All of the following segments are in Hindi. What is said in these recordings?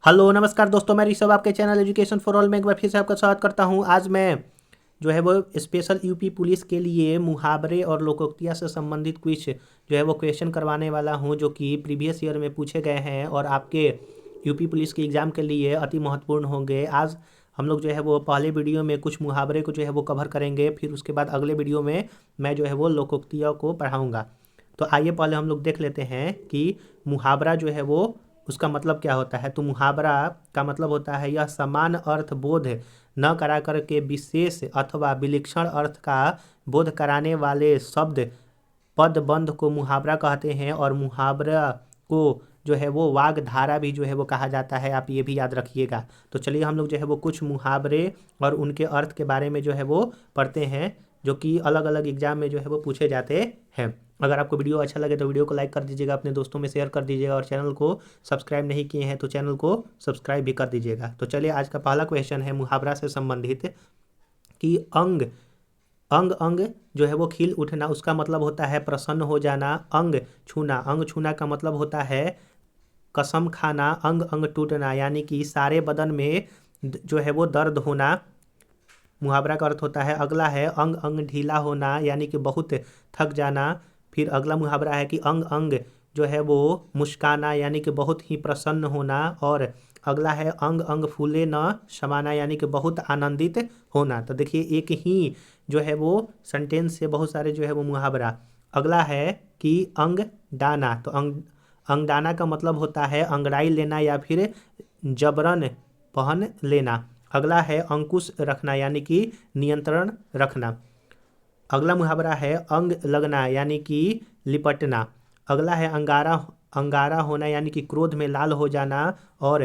हेलो नमस्कार दोस्तों, मैं ऋषभ आपके चैनल एजुकेशन फॉर ऑल में एक बार फिर से आपका स्वागत करता हूं। आज मैं जो है वो स्पेशल यूपी पुलिस के लिए मुहावरे और लोकोक्तियाँ से संबंधित कुछ जो है वो क्वेश्चन करवाने वाला हूं, जो कि प्रीवियस ईयर में पूछे गए हैं और आपके यूपी पुलिस के एग्ज़ाम के लिए अति महत्वपूर्ण होंगे। आज हम लोग जो है वो पहले वीडियो में कुछ मुहावरे को जो है वो कवर करेंगे, फिर उसके बाद अगले वीडियो में मैं जो है वो लोकोक्तियों को पढ़ाऊँगा। तो आइए पहले हम लोग देख लेते हैं कि मुहावरा जो है वो उसका मतलब क्या होता है। तो मुहावरा का मतलब होता है यह समान अर्थ बोध न करा कर के विशेष अथवा विलक्षण अर्थ का बोध कराने वाले शब्द पदबंध को मुहावरा कहते हैं। और मुहावरा को जो है वो वाग्धारा भी जो है वो कहा जाता है, आप ये भी याद रखिएगा। तो चलिए हम लोग जो है वो कुछ मुहावरे और उनके अर्थ के बारे में जो है वो पढ़ते हैं, जो कि अलग अलग एग्जाम में जो है वो पूछे जाते हैं। अगर आपको वीडियो अच्छा लगे तो वीडियो को लाइक कर दीजिएगा, अपने दोस्तों में शेयर कर दीजिएगा, और चैनल को सब्सक्राइब नहीं किए हैं तो चैनल को सब्सक्राइब भी कर दीजिएगा। तो चलिए आज का पहला क्वेश्चन है मुहावरा से संबंधित कि अंग अंग अंग जो है वो खिल उठना, उसका मतलब होता है प्रसन्न हो जाना। अंग छूना का मतलब होता है कसम खाना। अंग अंग टूटना यानी कि सारे बदन में जो है वो दर्द होना, मुहावरा का अर्थ होता है। अगला है अंग अंग ढीला होना यानी कि बहुत थक जाना। फिर अगला मुहावरा है कि अंग अंग जो है वो मुस्काना यानी कि बहुत ही प्रसन्न होना। और अगला है अंग अंग फूले न समाना यानी कि बहुत आनंदित होना। तो देखिए एक ही जो है वो सेंटेंस से बहुत सारे जो है वो मुहावरा। अगला है कि अंग डाना, तो अंगडाना का मतलब होता है अंगड़ाई लेना या फिर जबरन पहन लेना। अगला है अंकुश रखना यानी कि नियंत्रण रखना। अगला मुहावरा है अंग लगना यानी कि लिपटना। अगला है अंगारा अंगारा होना यानी कि क्रोध में लाल हो जाना। और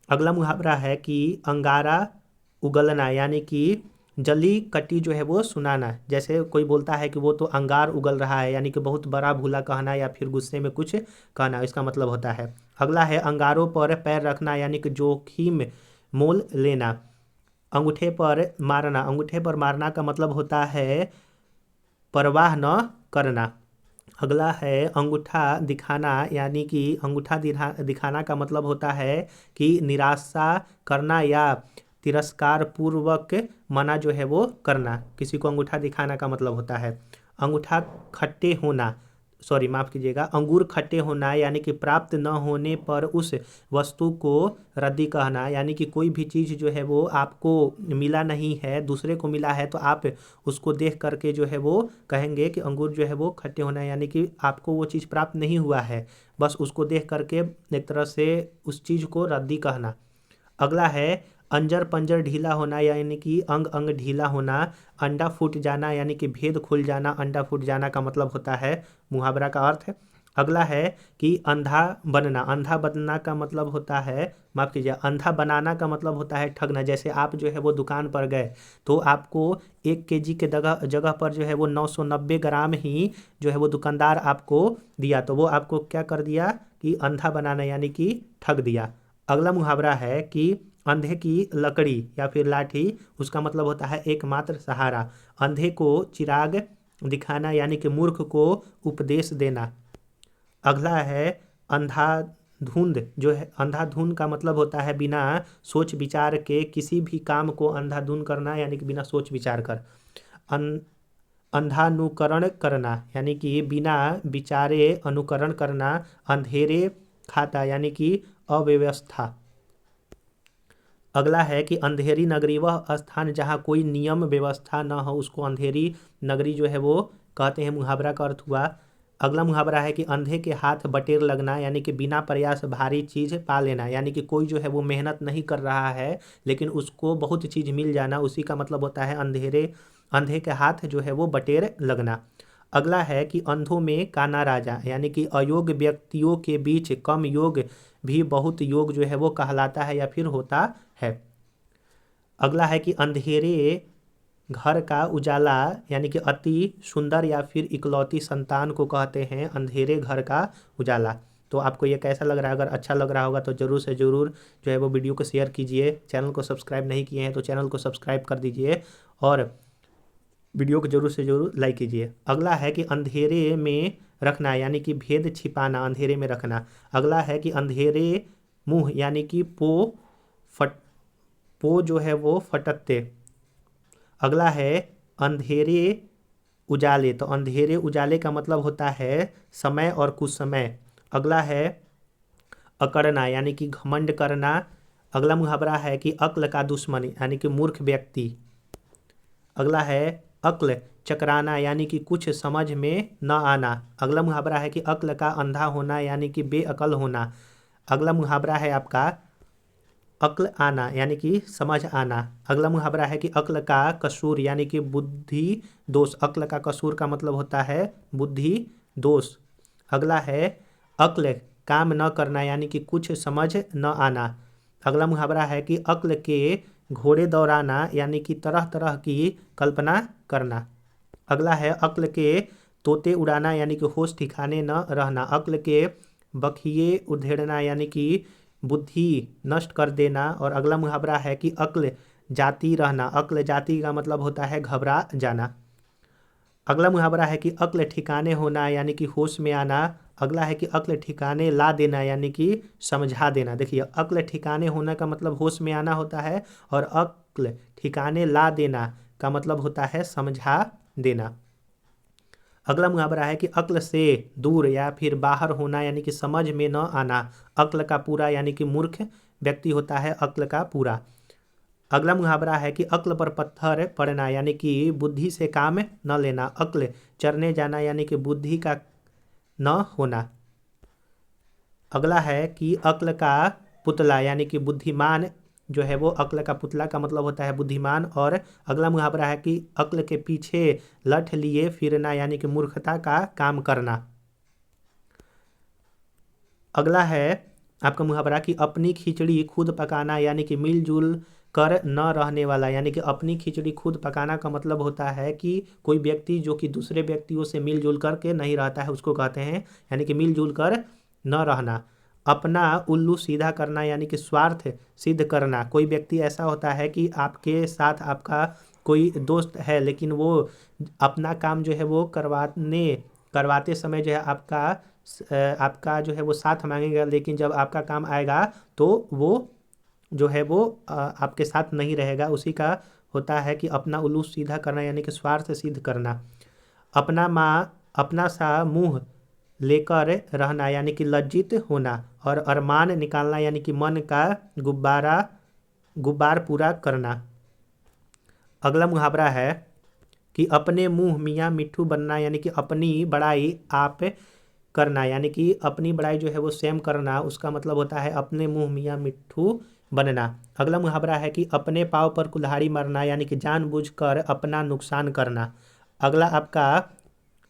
अगला मुहावरा है कि अंगारा उगलना यानी कि जली कटी जो है वो सुनाना। जैसे कोई बोलता है कि वो तो अंगार उगल रहा है यानी कि बहुत बड़ा भूला कहना या फिर गुस्से में कुछ कहना, इसका मतलब होता है। अगला है अंगारों पर पैर रखना यानी कि जोखिम मोल लेना। अंगूठे पर मारना का मतलब होता है परवाह न करना। अगला है अंगूठा दिखाना यानी कि दिखाना का मतलब होता है कि निराशा करना या तिरस्कार पूर्वक मना जो है वो करना, किसी को अंगूठा दिखाना का मतलब होता है। अंगूठा खट्टे होना, सॉरी माफ़ कीजिएगा, अंगूर खट्टे होना यानी कि प्राप्त न होने पर उस वस्तु को रद्दी कहना। यानी कि कोई भी चीज़ जो है वो आपको मिला नहीं है, दूसरे को मिला है, तो आप उसको देख करके जो है वो कहेंगे कि अंगूर जो है वो खट्टे होना, यानी कि आपको वो चीज़ प्राप्त नहीं हुआ है, बस उसको देख करके एक तरह से उस चीज़ को रद्दी कहना। अगला है अंजर पंजर ढीला होना यानी कि अंग अंग ढीला होना। अंडा फूट जाना यानी कि भेद खुल जाना, अंडा फूट जाना का मतलब होता है मुहावरा का अर्थ है। अगला है कि अंधा बनना का मतलब होता है, माफ़ कीजिए, अंधा बनाना का मतलब होता है ठगना। जैसे आप जो है वो दुकान पर गए तो आपको 1 kg के जगह जगह पर जो है वो 990 ग्राम ही जो है वो दुकानदार आपको दिया, तो वो आपको क्या कर दिया कि अंधा बनाना यानी कि ठग दिया। अगला मुहावरा है कि अंधे की लकड़ी या फिर लाठी, उसका मतलब होता है एकमात्र सहारा। अंधे को चिराग दिखाना यानी कि मूर्ख को उपदेश देना। अगला है अंधाधुंध, जो है अंधाधुंध का मतलब होता है बिना सोच विचार के किसी भी काम को अंधाधुंध करना यानी कि बिना सोच विचार कर। अन अंधानुकरण करना यानी कि बिना विचारे अनुकरण करना। अंधेरे खाता यानी कि अव्यवस्था। अगला है कि अंधेरी नगरी वह स्थान जहाँ कोई नियम व्यवस्था न हो, उसको अंधेरी नगरी जो है वो कहते हैं, मुहावरा का अर्थ हुआ। अगला मुहावरा है कि अंधे के हाथ बटेर लगना यानी कि बिना प्रयास भारी चीज़ पा लेना। यानी कि कोई जो है वो मेहनत नहीं कर रहा है लेकिन उसको बहुत चीज़ मिल जाना, उसी का मतलब होता है अंधे के हाथ जो है वो बटेर लगना। अगला है कि अंधों में काना राजा यानी कि अयोग्य व्यक्तियों के बीच कम योग भी बहुत योग जो है वो कहलाता है या फिर होता है। अगला है कि अंधेरे घर का उजाला यानी कि अति सुंदर या फिर इकलौती संतान को कहते हैं अंधेरे घर का उजाला। तो आपको ये कैसा लग रहा है? अगर अच्छा लग रहा होगा तो ज़रूर से ज़रूर जो है वो वीडियो को शेयर कीजिए। चैनल को सब्सक्राइब नहीं किए हैं तो चैनल को सब्सक्राइब कर दीजिए और वीडियो को जरूर से जरूर लाइक कीजिए। अगला है कि अंधेरे में रखना यानी कि भेद छिपाना, अंधेरे में रखना। अगला है कि अंधेरे मुँह यानी कि पो जो है वो फटकते। अगला है अंधेरे उजाले, तो अंधेरे उजाले का मतलब होता है समय और कुछ समय। अगला है अकड़ना यानी कि घमंड करना। अगला मुहावरा है कि अक्ल का दुश्मन यानी कि मूर्ख व्यक्ति। अगला है अक्ल चकराना यानी कि कुछ समझ में न आना। अगला मुहावरा है कि अक्ल का अंधा होना यानी कि बेअकल होना। अगला मुहावरा है आपका अक्ल आना यानी कि समझ आना। अगला मुहावरा है कि अक्ल का कसूर यानी कि बुद्धि दोष। अक्ल का कसूर का मतलब होता है बुद्धि दोष। अगला है अक्ल काम न करना यानी कि कुछ समझ न आना। अगला मुहावरा है कि अक्ल के घोड़े दौड़ाना यानी कि तरह तरह की कल्पना करना। अगला है अक्ल के तोते उड़ाना यानी कि होश ठिकाने न रहना। अक्ल के बखिए उधेड़ना यानी कि बुद्धि नष्ट कर देना। और अगला मुहावरा है कि अक्ल जाती रहना। अक्ल जाती का मतलब होता है घबरा जाना। अगला मुहावरा है कि अक्ल ठिकाने होना यानी कि होश में आना। अगला है कि अक्ल ठिकाने ला देना यानी कि समझा देना। देखिए अक्ल ठिकाने होना का मतलब होश में आना होता है और अक्ल ठिकाने ला देना का मतलब होता है समझा देना। अगला मुहावरा है कि अक्ल से दूर या फिर बाहर होना यानी कि समझ में न आना। अक्ल का पूरा यानी कि मूर्ख व्यक्ति होता है अक्ल का पूरा। अगला मुहावरा है कि अक्ल पर पत्थर पड़ना यानी कि बुद्धि से काम न लेना। अक्ल चरने जाना यानी कि बुद्धि का न होना। अगला है कि अक्ल का पुतला यानी कि बुद्धिमान जो है वो अक्ल का पुतला का मतलब होता है बुद्धिमान। और अगला मुहावरा है कि अक्ल के पीछे लठ लिए फिरना यानी कि मूर्खता का काम करना। अगला है आपका मुहावरा कि अपनी खिचड़ी खुद पकाना यानी कि मिलजुल कर न रहने वाला। यानी कि अपनी खिचड़ी खुद पकाना का मतलब होता है कि कोई व्यक्ति जो कि दूसरे व्यक्तियों से मिलजुल कर के नहीं रहता है उसको कहते हैं यानी कि मिलजुल कर न रहना। अपना उल्लू सीधा करना यानी कि स्वार्थ सिद्ध करना। कोई व्यक्ति ऐसा होता है कि आपके साथ आपका कोई दोस्त है लेकिन वो अपना काम जो है वो करवाते समय जो है आपका जो है वो साथ मांगेगा, लेकिन जब आपका काम आएगा तो वो जो है वो आपके साथ नहीं रहेगा। उसी का होता है कि अपना उल्लू सीधा करना यानी कि स्वार्थ सिद्ध करना। अपना सा मुंह लेकर रहना यानी कि लज्जित होना। और अरमान निकालना यानी कि मन का गुब्बार पूरा करना। अगला मुहावरा है कि अपने मुंह मियाँ मिट्ठू बनना यानी कि अपनी बड़ाई आप करना यानी कि अपनी बड़ाई जो है वो स्वयं करना। उसका मतलब होता है अपने मुंह मियाँ मिट्ठू बनना। अगला मुहावरा है कि अपने पाँव पर कुल्हाड़ी मारना यानी कि जानबूझकर अपना नुकसान करना। अगला आपका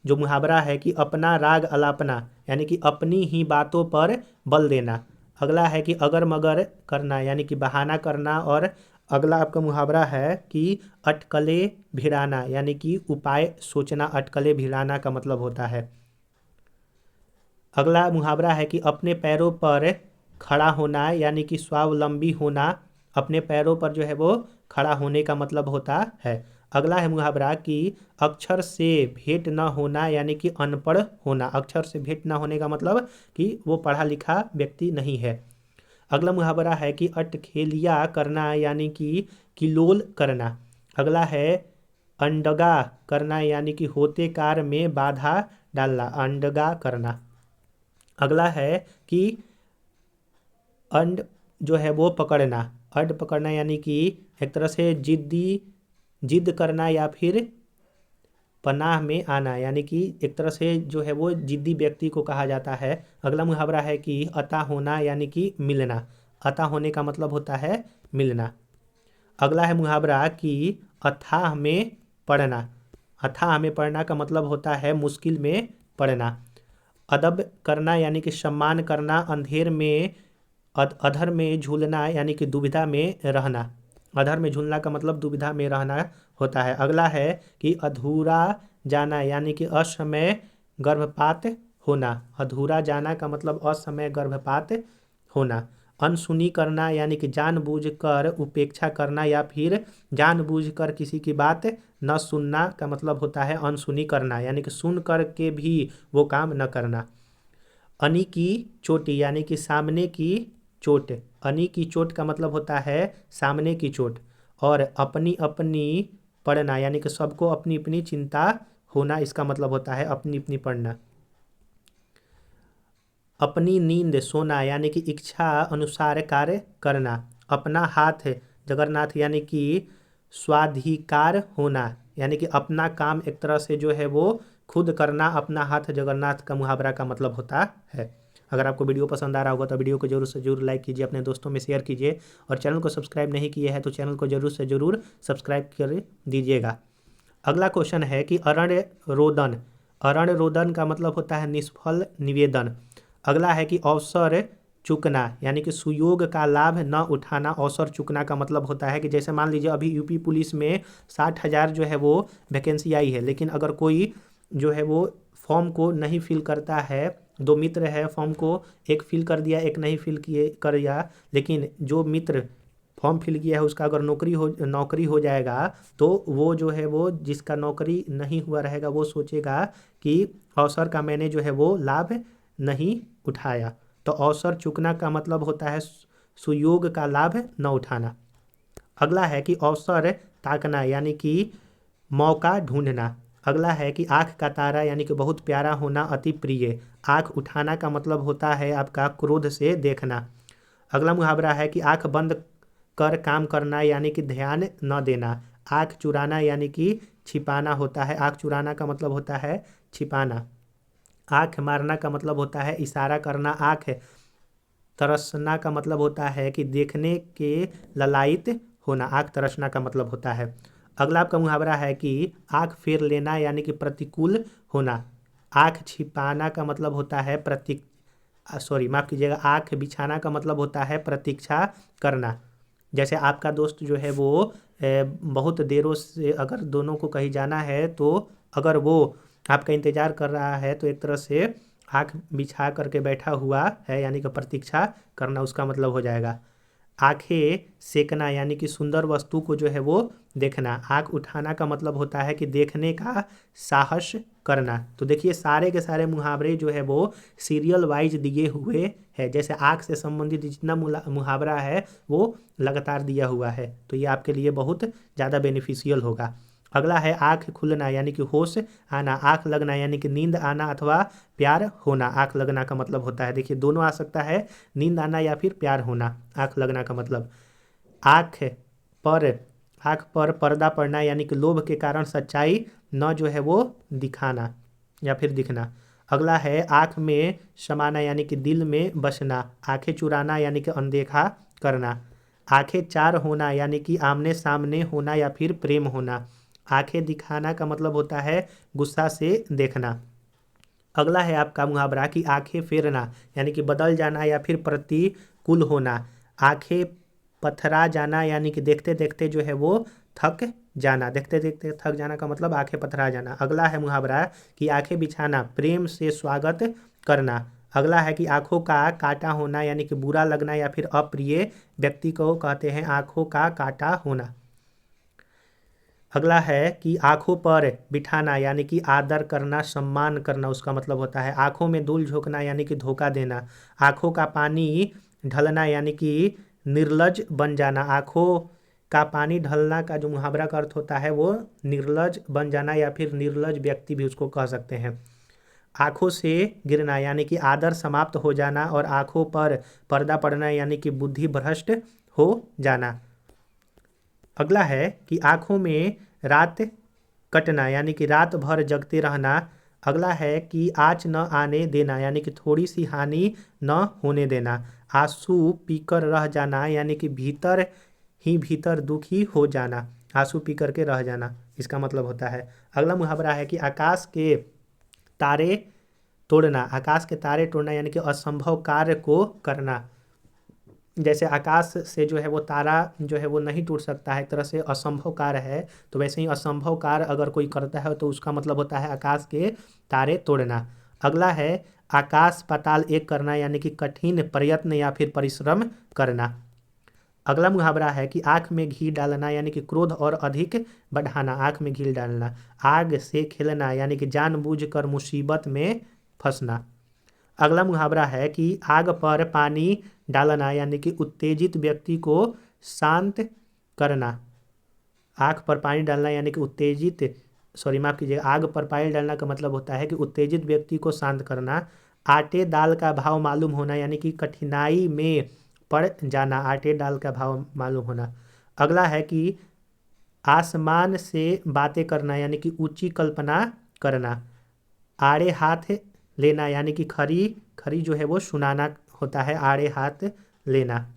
जो मुहावरा है कि अपना राग अलापना यानी कि अपनी ही बातों पर बल देना। अगला है कि अगर मगर करना यानी कि बहाना करना। और अगला आपका मुहावरा है कि अटकले भिड़ाना यानी कि उपाय सोचना। अटकले भिड़ाना का मतलब होता है। अगला मुहावरा है कि अपने पैरों पर खड़ा होना यानी कि स्वावलंबी होना। अपने पैरों पर जो है वो खड़ा होने का मतलब होता है। अगला है मुहावरा कि अक्षर से भेंट न होना यानी कि अनपढ़ होना। अक्षर से भेंट न होने का मतलब कि वो पढ़ा लिखा व्यक्ति नहीं है। अगला मुहावरा है कि अटखेलिया करना यानी कि किलोल करना। अगला है अंडगा करना यानी कि होते कार में बाधा डालना। अंडगा करना। अगला है कि अंड जो है वो पकड़ना। अंड पकड़ना यानी कि एक तरह से जिद करना या फिर पनाह में आना यानी कि एक तरह से जो है वो जिद्दी व्यक्ति को कहा जाता है। अगला मुहावरा है कि अता होना यानी कि मिलना। अता होने का मतलब होता है मिलना। अगला है मुहावरा कि अथाह में पड़ना। अथाह में पड़ना का मतलब होता है मुश्किल में पड़ना। अदब करना यानी कि सम्मान करना। अंधेर में अधर में झूलना यानी कि दुविधा में रहना। अधर में झूलना का मतलब दुविधा में रहना होता है। अगला है कि अधूरा जाना यानी कि असमय गर्भपात होना। अधूरा जाना का मतलब असमय गर्भपात होना। अनसुनी करना यानी कि जानबूझकर उपेक्षा करना या फिर जानबूझकर किसी की बात न सुनना का मतलब होता है अनसुनी करना यानी कि सुन कर के भी वो काम न करना। अनी की चोटी यानी कि सामने की चोट। अनी की चोट का मतलब होता है सामने की चोट। और अपनी अपनी पढ़ना यानी कि सबको अपनी अपनी चिंता होना, इसका मतलब होता है अपनी अपनी पढ़ना। अपनी नींद सोना यानी कि इच्छा अनुसार कार्य करना। अपना हाथ जगन्नाथ यानी कि स्वाधिकार होना, यानी कि अपना काम एक तरह से जो है वो खुद करना। अपना हाथ जगन्नाथ का मुहावरा का मतलब होता है। अगर आपको वीडियो पसंद आ रहा होगा तो वीडियो को जरूर से जरूर लाइक कीजिए, अपने दोस्तों में शेयर कीजिए, और चैनल को सब्सक्राइब नहीं किए हैं तो चैनल को जरूर से जरूर सब्सक्राइब कर दीजिएगा। अगला क्वेश्चन है कि अरण्य रोदन। अरण्य रोदन का मतलब होता है निष्फल निवेदन। अगला है कि अवसर चुकना यानी कि सुयोग का लाभ न उठाना। अवसर चुकना का मतलब होता है कि जैसे मान लीजिए अभी यूपी पुलिस में 60,000 जो है वो वैकेंसी आई है, लेकिन अगर कोई जो है वो फॉर्म को नहीं फिल करता है, दो मित्र है फॉर्म को एक फिल कर दिया एक नहीं फिल किए किया, लेकिन जो मित्र फॉर्म फिल किया है उसका अगर नौकरी हो जाएगा तो वो जो है वो जिसका नौकरी नहीं हुआ रहेगा वो सोचेगा कि अवसर का मैंने जो है वो लाभ नहीं उठाया। तो अवसर चूकना का मतलब होता है सुयोग का लाभ न उठाना। अगला है कि अवसर ताकना यानी कि मौका ढूंढना। अगला है कि आँख का तारा यानी कि बहुत प्यारा होना, अति प्रिय। आँख उठाना का मतलब होता है आपका क्रोध से देखना। अगला मुहावरा है कि आँख बंद कर काम करना यानी कि ध्यान न देना। आँख चुराना यानी कि छिपाना होता है। आँख चुराना का मतलब होता है छिपाना। आँख मारना का मतलब होता है इशारा करना। आँख तरसना का मतलब होता है कि देखने के ललायित होना। आँख तरसना का मतलब होता है। अगला आपका मुहावरा है कि आँख फेर लेना यानी कि प्रतिकूल होना। आँख छिपाना का मतलब होता है माफ़ कीजिएगा, आँख बिछाना का मतलब होता है प्रतीक्षा करना। जैसे आपका दोस्त जो है वो बहुत देरों से अगर दोनों को कहीं जाना है तो अगर वो आपका इंतज़ार कर रहा है तो एक तरह से आँख बिछा करके बैठा हुआ है यानी कि प्रतीक्षा करना उसका मतलब हो जाएगा। आँखें सेकना यानी कि सुंदर वस्तु को जो है वो देखना। आँख उठाना का मतलब होता है कि देखने का साहस करना। तो देखिए सारे के सारे मुहावरे जो है वो सीरियल वाइज दिए हुए हैं। जैसे आँख से संबंधित जितना मुहावरा है वो लगातार दिया हुआ है, तो ये आपके लिए बहुत ज़्यादा बेनिफिशियल होगा। अगला है आँख खुलना यानी कि होश आना। आँख लगना यानी कि नींद आना अथवा प्यार होना। आँख लगना का मतलब होता है, देखिए दोनों आ सकता है, नींद आना या फिर प्यार होना। आँख लगना का मतलब आँख पर आँख पर पर्दा पड़ना यानी कि लोभ के कारण सच्चाई न जो है वो दिखाना या फिर दिखना। अगला है आँख में समाना यानी कि दिल में बसना। आँखें चुराना यानी कि अनदेखा करना। आँखें चार होना यानी कि आमने सामने होना या फिर प्रेम होना। आँखें दिखाना का मतलब होता है गुस्सा से देखना। अगला है आपका मुहावरा कि आंखें फेरना यानी कि बदल जाना या फिर प्रतिकूल होना। आंखें पथरा जाना यानी कि देखते देखते जो है वो थक जाना। देखते देखते थक जाना का मतलब आंखें पथरा जाना। अगला है मुहावरा कि आंखें बिछाना प्रेम से स्वागत करना। अगला है कि आंखों का काटा होना यानी कि बुरा लगना या फिर अप्रिय व्यक्ति को कहते हैं आंखों का काटा होना। अगला है कि आंखों पर बिठाना यानी कि आदर करना सम्मान करना, उसका मतलब होता है। आंखों में धूल झोंकना यानी कि धोखा देना। आंखों का पानी ढलना यानी कि निर्लज बन जाना। आंखों का पानी ढलना का जो मुहावरा का अर्थ होता है वो निर्लज बन जाना या फिर निर्लज व्यक्ति भी उसको कह सकते हैं। आंखों से गिरना यानी कि आदर समाप्त हो जाना, और आंखों पर पर्दा पड़ना यानी कि बुद्धि भ्रष्ट हो जाना। अगला है कि आंखों में रात कटना यानी कि रात भर जगते रहना। अगला है कि आँच न आने देना यानी कि थोड़ी सी हानि न होने देना। आंसू पीकर रह जाना यानी कि भीतर ही भीतर दुखी हो जाना। आंसू पी करके रह जाना इसका मतलब होता है। अगला मुहावरा है कि आकाश के तारे तोड़ना। आकाश के तारे तोड़ना यानी कि असंभव कार्य को करना। जैसे आकाश से जो है वो तारा जो है वो नहीं टूट सकता है, एक तरह से असंभव कार्य है, तो वैसे ही असंभव कार्य अगर कोई करता है तो उसका मतलब होता है आकाश के तारे तोड़ना। अगला है आकाश पाताल एक करना यानी कि कठिन प्रयत्न या फिर परिश्रम करना। अगला मुहावरा है कि आँख में घी डालना यानी कि क्रोध और अधिक बढ़ाना। आँख में घी डालना। आग से खेलना यानी कि जानबूझकर मुसीबत में फंसना। अगला मुहावरा है कि आग पर पानी डालना यानी कि उत्तेजित व्यक्ति को शांत करना। आग पर पानी डालना यानी कि माफ कीजिएगा, आग पर पानी डालना का मतलब होता है कि उत्तेजित व्यक्ति को शांत करना। आटे दाल का भाव मालूम होना यानी कि कठिनाई में पड़ जाना, आटे दाल का भाव मालूम होना। अगला है कि आसमान से बातें करना यानी कि ऊंची कल्पना करना। आड़े हाथ लेना यानी कि खरी खरी जो है वो सुनाना होता है, आड़े हाथ लेना।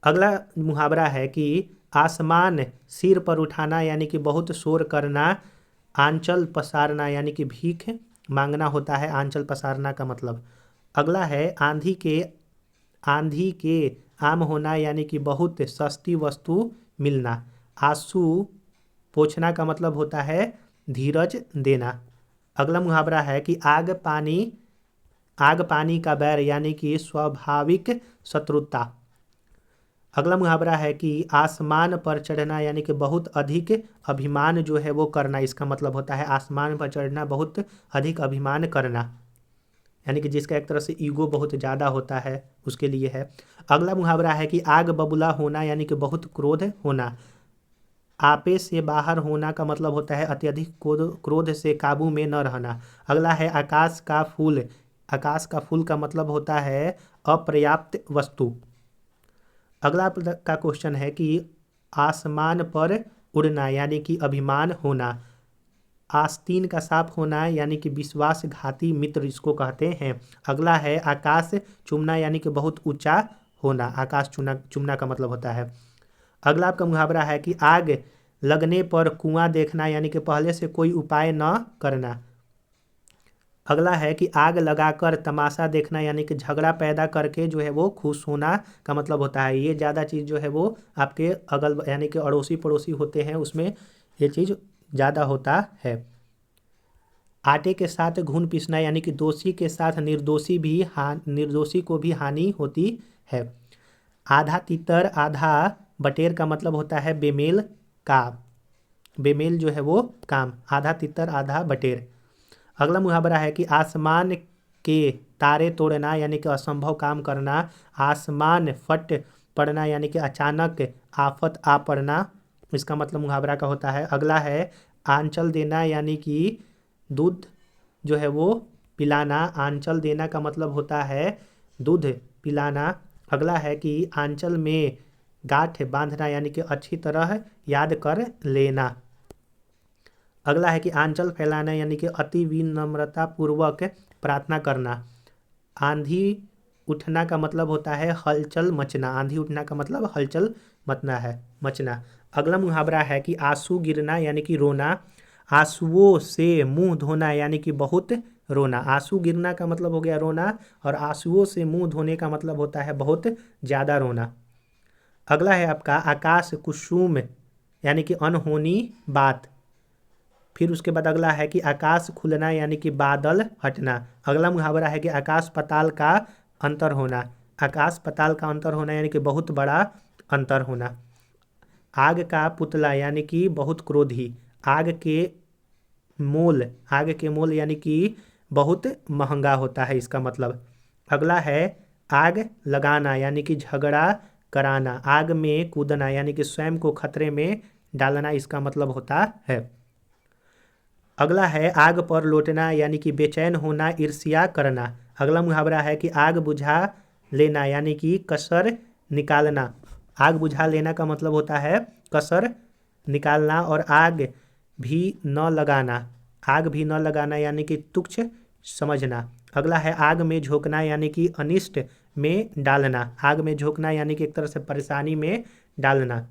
अगला मुहावरा है कि आसमान सिर पर उठाना यानी कि बहुत शोर करना। आंचल पसारना यानी कि भीख मांगना होता है, आंचल पसारना का मतलब। अगला है आंधी के आम होना यानी कि बहुत सस्ती वस्तु मिलना। आंसू पोंछना का मतलब होता है धीरज देना। अगला मुहावरा है कि आग पानी का बैर यानी कि स्वाभाविक शत्रुता। अगला मुहावरा है कि आसमान पर चढ़ना यानी कि बहुत अधिक अभिमान जो है वो करना, इसका मतलब होता है आसमान पर चढ़ना बहुत अधिक अभिमान करना, यानी कि जिसका एक तरह से ईगो बहुत ज़्यादा होता है उसके लिए है। अगला मुहावरा है कि आग बबूला होना यानी कि बहुत क्रोध होना। आपे से बाहर होना का मतलब होता है अत्यधिक क्रोध से काबू में न रहना। अगला है आकाश का फूल। आकाश का फूल का मतलब होता है अपर्याप्त वस्तु। अगला का क्वेश्चन है कि आसमान पर उड़ना यानी कि अभिमान होना। आस्तीन का साफ होना यानी कि विश्वासघाती मित्र इसको कहते हैं। अगला है आकाश चूमना यानी कि बहुत ऊंचा होना, आकाश चूमना का मतलब होता है। अगला आपका मुहावरा है कि आग लगने पर कुआं देखना यानी कि पहले से कोई उपाय न करना। अगला है कि आग लगाकर तमाशा देखना यानी कि झगड़ा पैदा करके जो है वो खुश होना का मतलब होता है। ये ज़्यादा चीज़ जो है वो आपके अगल यानी कि अड़ोसी पड़ोसी होते हैं उसमें ये चीज़ ज़्यादा होता है। आटे के साथ घुन पीसना यानी कि दोषी के साथ निर्दोषी को भी हानि होती है। आधा तितर आधा बटेर का मतलब होता है बेमेल का, बेमेल जो है वो काम, आधा तितर आधा बटेर। अगला मुहावरा है कि आसमान के तारे तोड़ना यानी कि असंभव काम करना। आसमान फट पड़ना यानी कि अचानक आफत आ पड़ना, इसका मतलब मुहावरा का होता है। अगला है आंचल देना यानी कि दूध जो है वो पिलाना। आंचल देना का मतलब होता है दूध पिलाना। अगला है कि आंचल में गांठ बांधना यानी कि अच्छी तरह याद कर लेना। अगला है कि आंचल फैलाना यानी कि अति विनम्रता पूर्वक प्रार्थना करना। आंधी उठना का मतलब होता है हलचल मचना, आंधी उठना का मतलब हलचल मचना। अगला मुहावरा है कि आंसू गिरना यानी कि रोना। आंसुओं से मुंह धोना यानी कि बहुत रोना। आंसू गिरना का मतलब हो गया रोना और आंसुओं से मुंह धोने का मतलब होता है बहुत ज़्यादा रोना। अगला है आपका आकाश कुसुम यानी कि अनहोनी बात। फिर उसके बाद अगला है कि आकाश खुलना यानी कि बादल हटना। अगला मुहावरा है कि आकाश पाताल का अंतर होना। आकाश पाताल का अंतर होना यानी कि बहुत बड़ा अंतर होना। आग का पुतला यानी कि बहुत क्रोधी। आग के मोल यानी कि बहुत महंगा होता है, इसका मतलब। अगला है आग लगाना यानी कि झगड़ा कराना। आग में कूदना यानी कि स्वयं को खतरे में डालना, इसका मतलब होता है। अगला है आग पर लौटना यानी कि बेचैन होना, ईर्ष्या करना। अगला मुहावरा है कि आग बुझा लेना यानी कि कसर निकालना। आग बुझा लेना का मतलब होता है कसर निकालना। और आग भी न लगाना यानी कि तुच्छ समझना। अगला है आग में झोंकना यानी कि अनिष्ट में डालना। आग में झोंकना यानी कि एक तरह से परेशानी में डालना।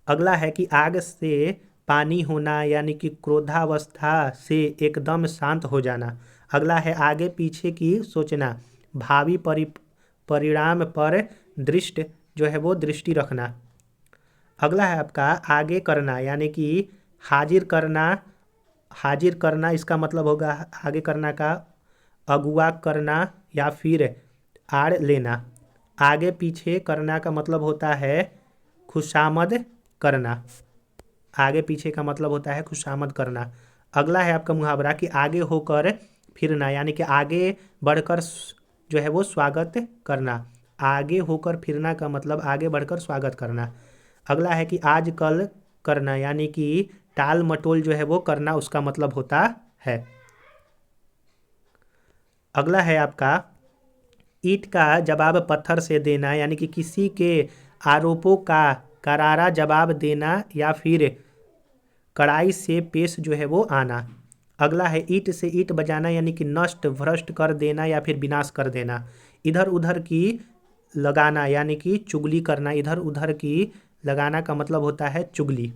अगला है कि आग से पानी होना यानी कि क्रोधावस्था से एकदम शांत हो जाना। अगला है आगे पीछे की सोचना, भावी परिणाम पर दृष्टि रखना। अगला है आपका आगे करना यानी कि हाजिर करना, इसका मतलब होगा आगे करना का अगुवा करना या फिर आड़ लेना। आगे पीछे करना का मतलब होता है खुशामद करना। आगे पीछे का मतलब होता है खुशामद करना। अगला है आपका मुहावरा कि आगे होकर फिरना यानी कि आगे बढ़कर जो है वो स्वागत करना। आगे होकर फिरना का मतलब आगे बढ़कर स्वागत करना। अगला है कि आज कल करना यानी कि टाल मटोल जो है वो करना उसका मतलब होता है। अगला है आपका ईंट का जवाब पत्थर से देना यानी कि किसी के आरोपों का करारा जवाब देना या फिर कड़ाई से पेश जो है वो आना। अगला है ईंट से ईंट बजाना यानी कि नष्ट भ्रष्ट कर देना या फिर विनाश कर देना। इधर उधर की लगाना यानी कि चुगली करना। इधर उधर की लगाना का मतलब होता है चुगली।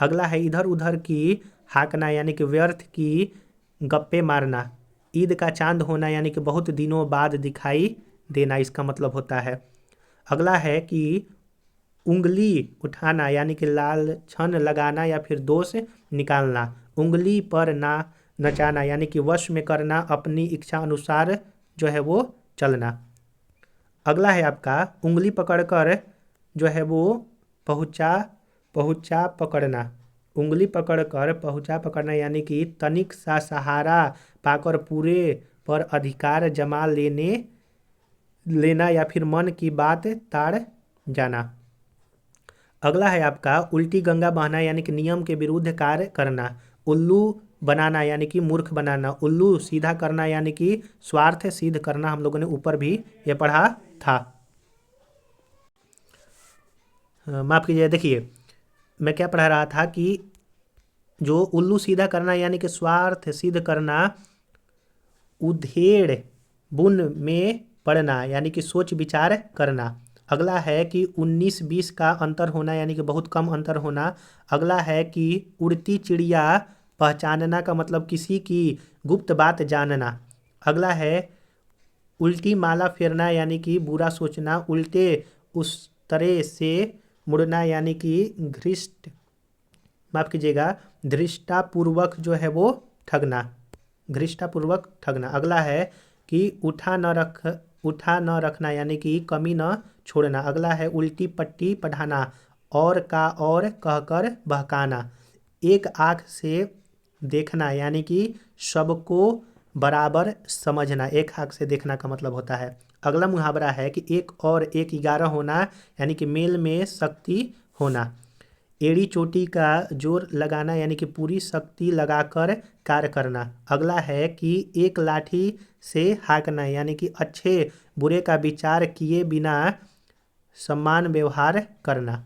अगला है इधर उधर की हाकना यानी कि व्यर्थ की गप्पे मारना। ईद का चांद होना यानी कि बहुत दिनों बाद दिखाई देना इसका मतलब होता है। अगला है कि उंगली उठाना यानी कि लालछन लगाना या फिर दोष निकालना। उंगली पर ना नचाना यानी कि वश में करना, अपनी इच्छा अनुसार जो है वो चलना। अगला है आपका उंगली पकड़कर जो है वो पहुँचा पहुँचा पकड़ना। उंगली पकड़कर पहुँचा पकड़ना यानी कि तनिक सा सहारा पाकर पूरे पर अधिकार जमा लेना या फिर मन की बात ताड़ जाना। अगला है आपका उल्टी गंगा बहना यानी कि नियम के विरुद्ध कार्य करना। उल्लू बनाना यानी कि मूर्ख बनाना। उल्लू सीधा करना यानी कि स्वार्थ सिद्ध करना। हम लोगों ने ऊपर भी ये पढ़ा था। माफ़ कीजिए, देखिए मैं क्या पढ़ा रहा था कि जो उल्लू सीधा करना यानी कि स्वार्थ सिद्ध करना, उधेड़ बुन में पड़ना यानी कि सोच विचार करना। अगला है कि 19-20 का अंतर होना यानी कि बहुत कम अंतर होना। अगला है कि उड़ती चिड़िया पहचानना का मतलब किसी की गुप्त बात जानना। अगला है उल्टी माला फेरना यानी कि बुरा सोचना। उल्टे उस तरह से मुड़ना यानी कि माफ़ कीजिएगा धृष्टापूर्वक जो है वो ठगना। धृष्टापूर्वक ठगना। अगला है कि उठा न रखना यानी कि कमी न छोड़ना। अगला है उल्टी पट्टी पढ़ाना और का और कहकर बहकाना। एक आँख से देखना यानी कि सबको बराबर समझना। एक आँख से देखना का मतलब होता है। अगला मुहावरा है कि 1 और 1 11 होना यानी कि मेल में शक्ति होना। एड़ी चोटी का जोर लगाना यानी कि पूरी शक्ति लगाकर कार्य करना। अगला है कि एक लाठी से हाँकना यानी कि अच्छे बुरे का विचार किए बिना समान व्यवहार करना।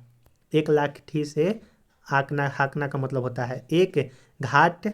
एक लाठी से हाँकना का मतलब होता है। एक घाट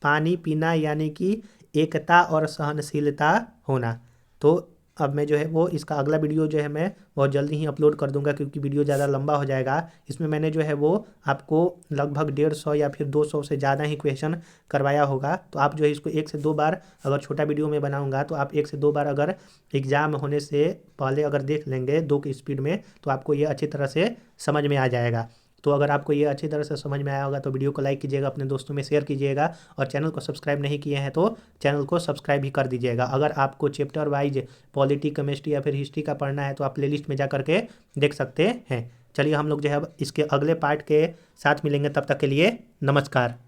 पानी पीना यानी कि एकता और सहनशीलता होना। तो अब मैं जो है वो इसका अगला वीडियो जो है मैं बहुत जल्दी ही अपलोड कर दूंगा क्योंकि वीडियो ज़्यादा लंबा हो जाएगा। इसमें मैंने जो है वो आपको लगभग 150 या फिर 200 से ज़्यादा ही क्वेश्चन करवाया होगा। तो आप जो है इसको 1 से 2 बार अगर छोटा वीडियो में बनाऊंगा तो आप 1 से 2 बार अगर एग्ज़ाम होने से पहले अगर देख लेंगे 2 की स्पीड में तो आपको ये अच्छी तरह से समझ में आ जाएगा। तो अगर आपको ये अच्छी तरह से समझ में आया होगा तो वीडियो को लाइक कीजिएगा, अपने दोस्तों में शेयर कीजिएगा और चैनल को सब्सक्राइब नहीं किए हैं तो चैनल को सब्सक्राइब भी कर दीजिएगा। अगर आपको चैप्टर वाइज पॉलिटी, केमिस्ट्री या फिर हिस्ट्री का पढ़ना है तो आप प्लेलिस्ट में जा करके देख सकते हैं। चलिए हम लोग जो है अब इसके अगले पार्ट के साथ मिलेंगे, तब तक के लिए नमस्कार।